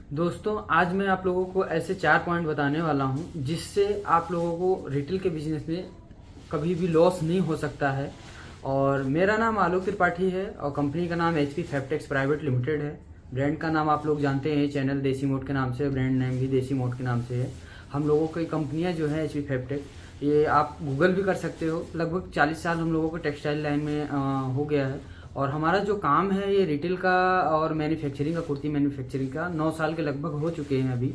दोस्तों, आज मैं आप लोगों को ऐसे 4 पॉइंट बताने वाला हूं जिससे आप लोगों को रिटेल के बिजनेस में कभी भी लॉस नहीं हो सकता है। और मेरा नाम आलोक त्रिपाठी है और कंपनी का नाम एचपी फैब्टेक्स प्राइवेट लिमिटेड है। ब्रांड का नाम आप लोग जानते हैं, चैनल देसी मोड के नाम से, ब्रांड नेम भी देसी मोड के नाम से है। हम लोगों की कंपनियां जो है एचपी फैब्टेक्स, ये आप गूगल भी कर सकते हो। लगभग 40 साल हम लोगों को टेक्सटाइल लाइन में हो गया है। और हमारा जो काम है ये रिटेल का और मैन्युफैक्चरिंग का, कुर्ती मैन्युफैक्चरिंग का 9 साल के लगभग हो चुके हैं अभी।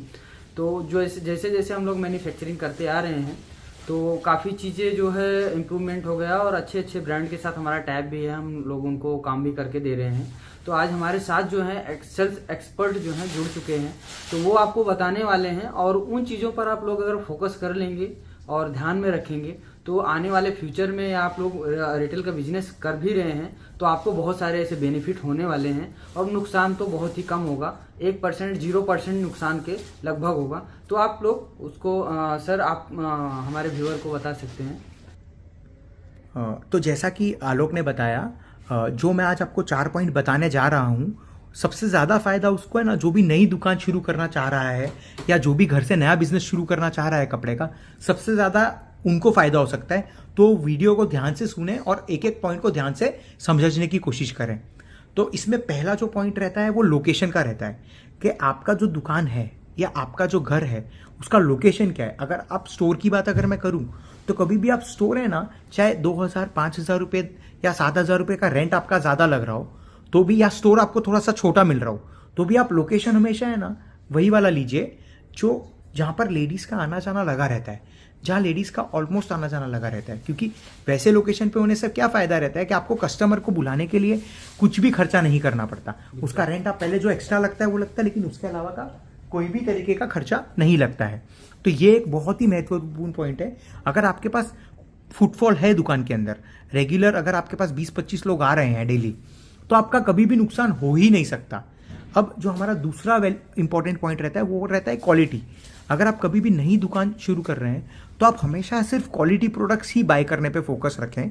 तो जो जैसे जैसे हम लोग मैन्युफैक्चरिंग करते आ रहे हैं तो काफ़ी चीज़ें जो है इम्प्रूवमेंट हो गया और अच्छे अच्छे ब्रांड के साथ हमारा टैब भी है, हम लोग उनको काम भी करके दे रहे हैं। तो आज हमारे साथ जो है सेल्स एक्सपर्ट जो हैं जुड़ चुके हैं, तो वो आपको बताने वाले हैं। और उन चीज़ों पर आप लोग अगर फोकस कर लेंगे और ध्यान में रखेंगे तो आने वाले फ्यूचर में आप लोग रिटेल का बिजनेस कर भी रहे हैं तो आपको बहुत सारे ऐसे बेनिफिट होने वाले हैं और नुकसान तो बहुत ही कम होगा। 1%, 0% नुकसान के लगभग होगा। तो आप लोग उसको सर आप हमारे व्यूअर को बता सकते हैं। तो जैसा कि आलोक ने बताया, जो मैं आज आपको 4 पॉइंट बताने जा रहा हूँ, सबसे ज़्यादा फायदा उसको है ना जो भी नई दुकान शुरू करना चाह रहा है या जो भी घर से नया बिजनेस शुरू करना चाह रहा है कपड़े का, सबसे ज़्यादा उनको फायदा हो सकता है। तो वीडियो को ध्यान से सुने और एक एक पॉइंट को ध्यान से समझने की कोशिश करें। तो इसमें पहला जो पॉइंट रहता है वो लोकेशन का रहता है कि आपका जो दुकान है या आपका जो घर है उसका लोकेशन क्या है। अगर आप स्टोर की बात अगर मैं करूं तो कभी भी आप स्टोर है ना, चाहे 2,000 5,000 रुपये या 7,000 रुपये का रेंट आपका ज़्यादा लग रहा हो तो भी, या स्टोर आपको थोड़ा सा छोटा मिल रहा हो तो भी, आप लोकेशन हमेशा है ना वही वाला लीजिए जो जहाँ पर लेडीज़ का आना जाना लगा रहता है, जहाँ लेडीज़ का ऑलमोस्ट आना जाना लगा रहता है। क्योंकि वैसे लोकेशन पे होने से क्या फ़ायदा रहता है कि आपको कस्टमर को बुलाने के लिए कुछ भी खर्चा नहीं करना पड़ता। उसका रेंट आप पहले जो एक्स्ट्रा लगता है वो लगता है, लेकिन उसके अलावा का कोई भी तरीके का खर्चा नहीं लगता है। तो ये एक बहुत ही महत्वपूर्ण पॉइंट है। अगर आपके पास फुटफॉल है दुकान के अंदर, रेगुलर अगर आपके पास 20-25 लोग आ रहे हैं डेली, तो आपका कभी भी नुकसान हो ही नहीं सकता। अब जो हमारा दूसरा इंपॉर्टेंट पॉइंट रहता है वो रहता है क्वालिटी। अगर आप कभी भी नई दुकान शुरू कर रहे हैं तो आप हमेशा सिर्फ क्वालिटी प्रोडक्ट्स ही बाय करने पे फोकस रखें।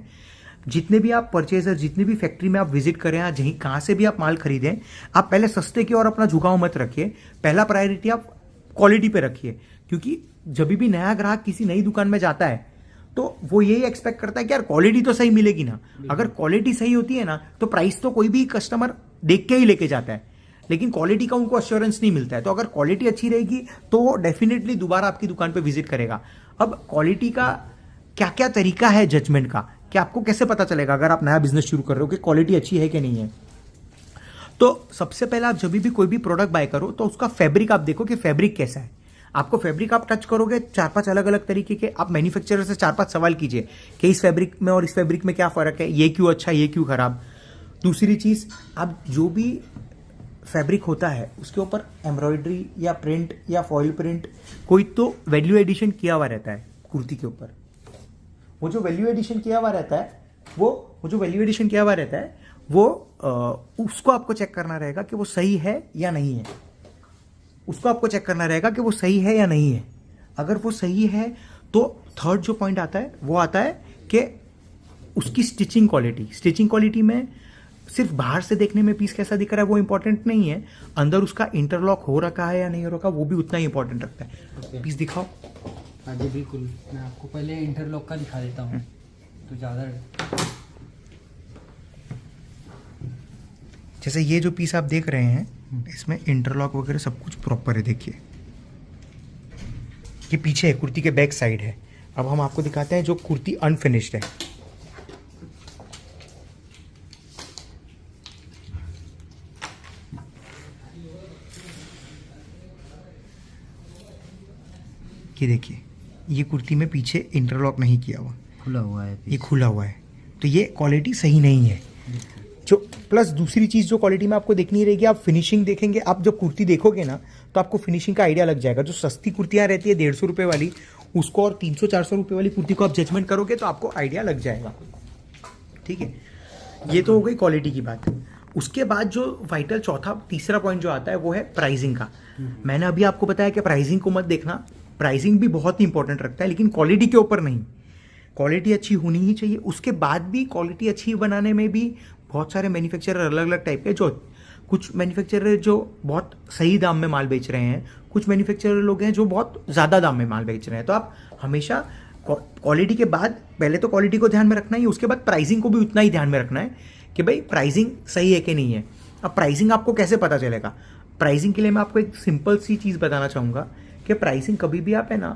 जितने भी आप परचेजर, जितनी भी फैक्ट्री में आप विजिट करें या जहीं कहाँ से भी आप माल खरीदें, आप पहले सस्ते की ओर अपना झुकाव मत रखिए। पहला प्रायोरिटी आप क्वालिटी पे रखिए। क्योंकि जब भी नया ग्राहक किसी नई दुकान में जाता है तो वो यही एक्सपेक्ट करता है कि यार क्वालिटी तो सही मिलेगी ना। अगर क्वालिटी सही होती है ना तो प्राइस तो कोई भी कस्टमर देख के ही लेके जाता है, लेकिन क्वालिटी का उनको अश्योरेंस नहीं मिलता है। तो अगर क्वालिटी अच्छी रहेगी तो वो डेफिनेटली दोबारा आपकी दुकान पे विजिट करेगा। अब क्वालिटी का क्या क्या तरीका है जजमेंट का, कि आपको कैसे पता चलेगा अगर आप नया बिजनेस शुरू कर रहे हो कि क्वालिटी अच्छी है कि नहीं है। तो सबसे पहले आप जब भी कोई भी प्रोडक्ट बाय करो तो उसका फैब्रिक आप देखो कि फैब्रिक कैसा है। आपको फैब्रिक आप टच करोगे 4-5 अलग अलग तरीके के, आप मैन्युफैक्चरर से 4-5 सवाल कीजिए कि इस फैब्रिक में और इस फैब्रिक में क्या फ़र्क है, ये क्यों अच्छा, ये क्यों ख़राब। दूसरी चीज़, आप जो भी फैब्रिक होता है उसके ऊपर एम्ब्रॉयडरी या प्रिंट या फॉइल प्रिंट, कोई तो वैल्यू एडिशन किया हुआ रहता है कुर्ती के ऊपर। वो जो वैल्यू एडिशन किया हुआ रहता है वो उसको आपको चेक करना रहेगा कि वो सही है या नहीं है। अगर वो सही है तो थर्ड जो पॉइंट आता है वो आता है कि उसकी स्टिचिंग क्वालिटी में सिर्फ बाहर से देखने में पीस कैसा दिख रहा है वो इंपॉर्टेंट नहीं है, अंदर उसका इंटरलॉक हो रखा है या नहीं हो रखा वो भी उतना ही इंपॉर्टेंट रखता है। पीस दिखाओ। हाँ जी बिल्कुल, मैं आपको पहले इंटरलॉक का दिखा देता हूँ तो ज़्यादा। जैसे ये जो पीस आप देख रहे हैं इसमें इंटरलॉक वगैरह सब कुछ प्रॉपर है। देखिए ये पीछे है, कुर्ती के बैक साइड है। अब हम आपको दिखाते हैं जो कुर्ती अनफिनिश्ड है। ये देखिए, ये कुर्ती में पीछे इंटरलॉक नहीं किया हुआ, खुला हुआ है, ये खुला हुआ है। तो ये क्वालिटी सही नहीं है। जो प्लस दूसरी चीज़ जो क्वालिटी में आपको देखनी रहेगी, आप फिनिशिंग देखेंगे। आप जब कुर्ती देखोगे ना तो आपको फिनिशिंग का आइडिया लग जाएगा। जो सस्ती कुर्तियाँ रहती है 150 रुपये वाली, उसको और 300-400 रुपये वाली कुर्ती को आप जजमेंट करोगे तो आपको आइडिया लग जाएगा। ठीक है, ये तो हो गई क्वालिटी की बात। उसके बाद जो वाइटल तीसरा पॉइंट जो आता है वो है प्राइसिंग का। मैंने अभी आपको बताया कि प्राइसिंग को मत देखना, प्राइसिंग भी बहुत ही इंपॉर्टेंट रखता है, लेकिन क्वालिटी के ऊपर नहीं। क्वालिटी अच्छी होनी ही चाहिए। उसके बाद भी क्वालिटी अच्छी बनाने में भी बहुत सारे मैन्युफैक्चरर अलग अलग टाइप के जो कुछ मैन्युफैक्चरर जो बहुत सही दाम में माल बेच रहे हैं, कुछ मैन्युफैक्चरर लोग हैं जो बहुत ज़्यादा दाम में माल बेच रहे हैं। तो आप हमेशा क्वालिटी के बाद पहले तो क्वालिटी को ध्यान में रखना ही, उसके बाद प्राइसिंग को भी उतना ही ध्यान में रखना है कि भाई प्राइसिंग सही है कि नहीं है। अब प्राइसिंग आपको कैसे पता चलेगा? प्राइसिंग के लिए मैं आपको एक सिंपल सी चीज़ बताना चाहूँगा कि प्राइसिंग कभी भी आप है ना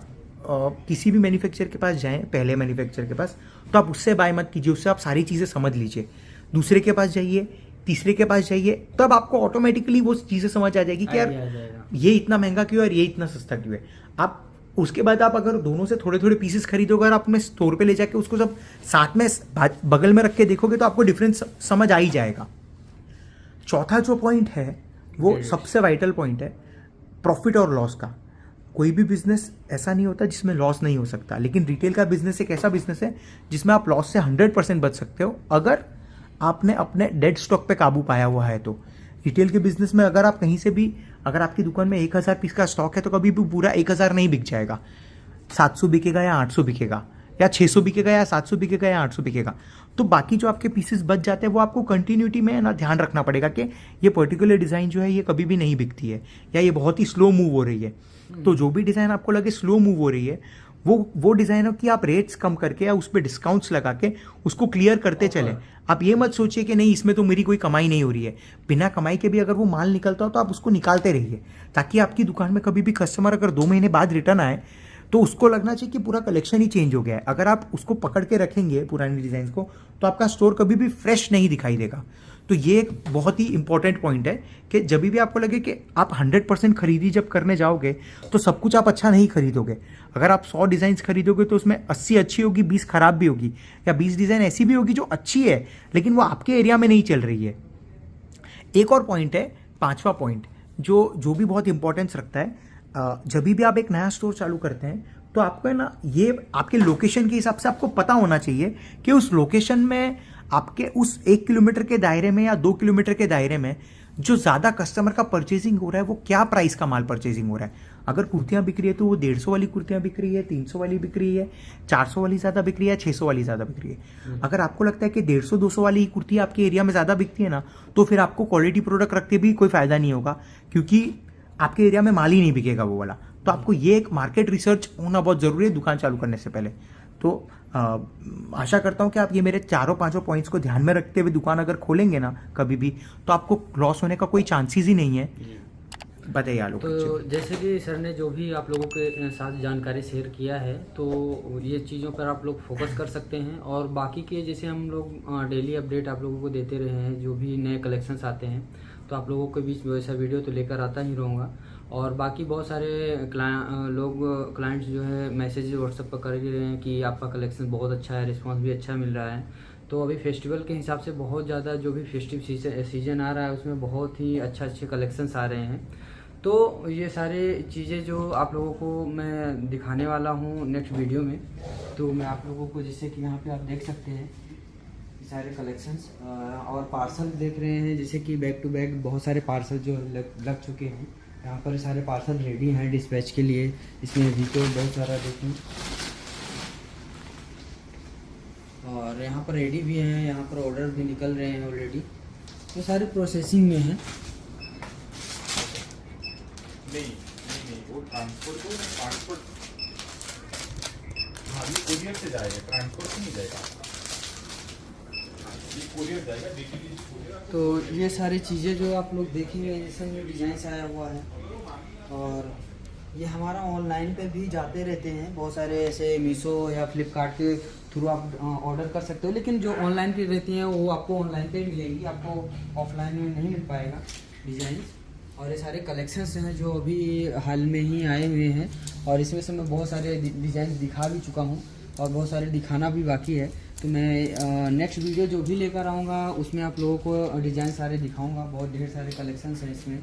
किसी भी मैन्युफैक्चरर के पास जाएं, पहले मैन्युफैक्चरर के पास, तो आप उससे बाय मत कीजिए, उससे आप सारी चीज़ें समझ लीजिए। दूसरे के पास जाइए, तीसरे के पास जाइए, तब आपको ऑटोमेटिकली वो चीज़ें समझ आ जाएगी कि यार ये इतना महंगा क्यों है और ये इतना सस्ता क्यों है। आप उसके बाद आप अगर दोनों से थोड़े थोड़े पीसेस खरीदोगे और आप अपने स्टोर पे ले जाके उसको सब साथ में बगल में रख के देखोगे तो आपको डिफरेंस समझ आ ही जाएगा। चौथा जो पॉइंट है वो सबसे वाइटल पॉइंट है, प्रॉफिट और लॉस का। कोई भी बिजनेस ऐसा नहीं होता जिसमें लॉस नहीं हो सकता, लेकिन रिटेल का बिजनेस एक ऐसा बिजनेस है जिसमें आप लॉस से 100% बच सकते हो अगर आपने अपने डेड स्टॉक पे काबू पाया हुआ है। तो रिटेल के बिजनेस में अगर आप कहीं से भी, अगर आपकी दुकान में 1000 पीस का स्टॉक है तो कभी भी पूरा 1000 नहीं बिक जाएगा, 700 बिकेगा या 800 बिकेगा या 600 बिकेगा या 700 बिकेगा या 800 बिकेगा। तो बाकी जो आपके पीसेस बच जाते हैं वो आपको कंटिन्यूटी में ना ध्यान रखना पड़ेगा कि ये पर्टिकुलर डिज़ाइन जो है ये कभी भी नहीं बिकती है या ये बहुत ही स्लो मूव हो रही है। तो जो भी डिज़ाइन आपको लगे स्लो मूव हो रही है वो डिज़ाइनों की आप रेट्स कम करके या उस पर डिस्काउंट्स लगा के उसको क्लियर करते चलें। आप ये मत सोचिए कि नहीं इसमें तो मेरी कोई कमाई नहीं हो रही है। बिना कमाई के भी अगर वो माल निकलता हो तो आप उसको निकालते रहिए, ताकि आपकी दुकान में कभी भी कस्टमर अगर 2 महीने बाद रिटर्न आए तो उसको लगना चाहिए कि पूरा कलेक्शन ही चेंज हो गया है। अगर आप उसको पकड़ के रखेंगे पुरानी डिज़ाइन को तो आपका स्टोर कभी भी फ्रेश नहीं दिखाई देगा। तो ये एक बहुत ही इंपॉर्टेंट पॉइंट है कि जब भी आपको लगे कि आप 100% खरीदी जब करने जाओगे तो सब कुछ आप अच्छा नहीं खरीदोगे। अगर आप 100 डिज़ाइंस खरीदोगे तो उसमें 80 अच्छी होगी, 20 खराब भी होगी, या 20 डिज़ाइन ऐसी भी होगी जो अच्छी है लेकिन वो आपके एरिया में नहीं चल रही है। एक और पॉइंट है, 5वां पॉइंट, जो भी बहुत इंपॉर्टेंस रखता है। जब भी आप एक नया स्टोर चालू करते हैं तो आपको है ना ये आपके लोकेशन के हिसाब से आपको पता होना चाहिए कि उस लोकेशन में आपके उस 1 किलोमीटर के दायरे में या 2 किलोमीटर के दायरे में जो ज़्यादा कस्टमर का परचेजिंग हो रहा है वो क्या प्राइस का माल परचेजिंग हो रहा है। अगर कुर्तियाँ बिक रही है तो वो 150 वाली कुर्तियाँ बिक रही है, 300 वाली बिक रही है, 400 वाली ज़्यादा बिक रही है, 600 वाली ज़्यादा बिक रही है। अगर आपको लगता है कि 150-200 वाली कुर्ती आपके एरिया में ज़्यादा बिकती है ना, तो फिर आपको क्वालिटी प्रोडक्ट रख के भी कोई फ़ायदा नहीं होगा, क्योंकि आपके एरिया में माल ही नहीं बिकेगा वो वाला। तो आपको ये एक मार्केट रिसर्च होना बहुत ज़रूरी है दुकान चालू करने से पहले। तो आशा करता हूँ कि आप ये मेरे 4-5 पॉइंट्स को ध्यान में रखते हुए दुकान अगर खोलेंगे ना कभी भी, तो आपको लॉस होने का कोई चांसेस ही नहीं है। बताइए आलोक। तो जैसे कि सर ने जो भी आप लोगों के साथ जानकारी शेयर किया है, तो ये चीज़ों पर आप लोग फोकस कर सकते हैं। और बाकी के जैसे हम लोग डेली अपडेट आप लोगों को देते रहे हैं, जो भी नए कलेक्शंस आते हैं तो आप लोगों के बीच वैसा वीडियो तो लेकर आता ही रहूँगा। और बाकी बहुत सारे क्लाइंट्स जो है मैसेज व्हाट्सएप पर कर ही रहे हैं कि आपका कलेक्शन बहुत अच्छा है, रिस्पांस भी अच्छा मिल रहा है। तो अभी फेस्टिवल के हिसाब से बहुत ज़्यादा जो भी फेस्टिव सीजन आ रहा है उसमें बहुत ही अच्छे कलेक्शंस आ रहे हैं। तो ये सारे चीज़ें जो आप लोगों को मैं दिखाने वाला हूँ नेक्स्ट वीडियो में। तो मैं आप लोगों को जैसे कि यहाँ पे आप देख सकते हैं सारे कलेक्शंस और पार्सल देख रहे हैं, जैसे कि बैक टू बैक बहुत सारे पार्सल जो लग चुके हैं। यहाँ पर सारे पार्सल रेडी हैं डिस्पैच के लिए। इसमें भी तो बहुत सारा देखें, और यहाँ पर रेडी भी हैं, यहाँ पर ऑर्डर भी निकल रहे हैं ऑलरेडी, तो सारे प्रोसेसिंग में हैं। नहीं वो ट्रांसपोर्ट हाँ ये कोरियर से जाएगा, ट्रांसपोर्ट से नहीं जाएगा, ये कोरियर जाएगा बेसिकली कोरियर। तो ये सारी चीज़ें जो आप लोग देखेंगे, जैसे ये डिज़ाइन आया हुआ है, और ये हमारा ऑनलाइन पे भी जाते रहते हैं बहुत सारे, ऐसे मीशो या फ्लिपकार्ट के थ्रू आप ऑर्डर कर सकते हो। लेकिन जो ऑनलाइन पे रहती हैं वो आपको ऑनलाइन पे मिलेंगी, आपको ऑफलाइन में नहीं मिल पाएगा डिज़ाइन। और ये सारे कलेक्शंस हैं जो अभी हाल में ही आए हुए हैं, और इसमें से मैं बहुत सारे डिज़ाइन दिखा भी चुका हूँ और बहुत सारे दिखाना भी बाकी है। तो मैं नेक्स्ट वीडियो जो भी लेकर आऊँगा उसमें आप लोगों को डिज़ाइन सारे दिखाऊँगा। बहुत ढेर सारे कलेक्शंस हैं इसमें,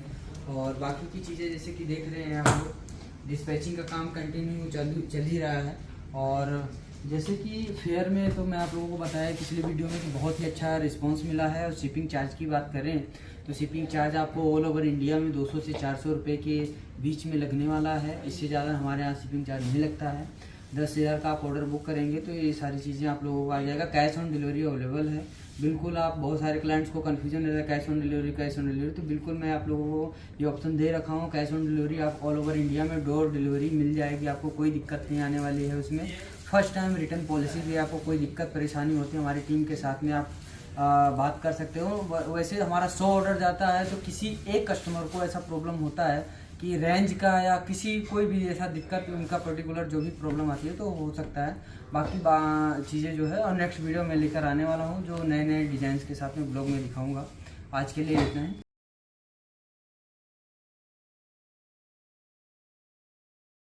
और बाकी की चीज़ें जैसे कि देख रहे हैं आप लोग, डिस्पैचिंग का काम कंटिन्यू चल ही रहा है। और जैसे कि फेयर में तो मैं आप लोगों को बताया पिछले वीडियो में कि बहुत ही अच्छा रिस्पांस मिला है। और शिपिंग चार्ज की बात करें तो शिपिंग चार्ज आपको ऑल ओवर इंडिया में 200 से 400 रुपये के बीच में लगने वाला है। इससे ज़्यादा हमारे यहाँ शिपिंग चार्ज नहीं लगता है। 10,000 का आप ऑर्डर बुक करेंगे तो ये सारी चीज़ें आप लोगों को आ जाएगा। कैश ऑन डिलीवरी अवेलेबल है, बिल्कुल आप बहुत सारे क्लाइंट्स को कन्फ्यूजन रहता है कैश ऑन डिलीवरी, तो बिल्कुल मैं आप लोगों को ये ऑप्शन दे रखा हूँ। कैश ऑन डिलीवरी आप ऑल ओवर इंडिया में डोर डिलीवरी मिल जाएगी, आपको कोई दिक्कत नहीं आने वाली है उसमें। फर्स्ट टाइम रिटर्न पॉलिसी भी आपको कोई दिक्कत परेशानी होती है हमारी टीम के साथ में आप बात कर सकते हो। वैसे हमारा 100 ऑर्डर जाता है तो किसी एक कस्टमर को ऐसा प्रॉब्लम होता है कि रेंज का या किसी कोई भी ऐसा दिक्कत उनका पर्टिकुलर जो भी प्रॉब्लम आती है तो हो सकता है। बाकी चीज़ें जो है और नेक्स्ट वीडियो में लेकर आने वाला हूँ जो नए नए डिज़ाइंस के साथ में ब्लॉग में दिखाऊंगा। आज के लिए इतना ही।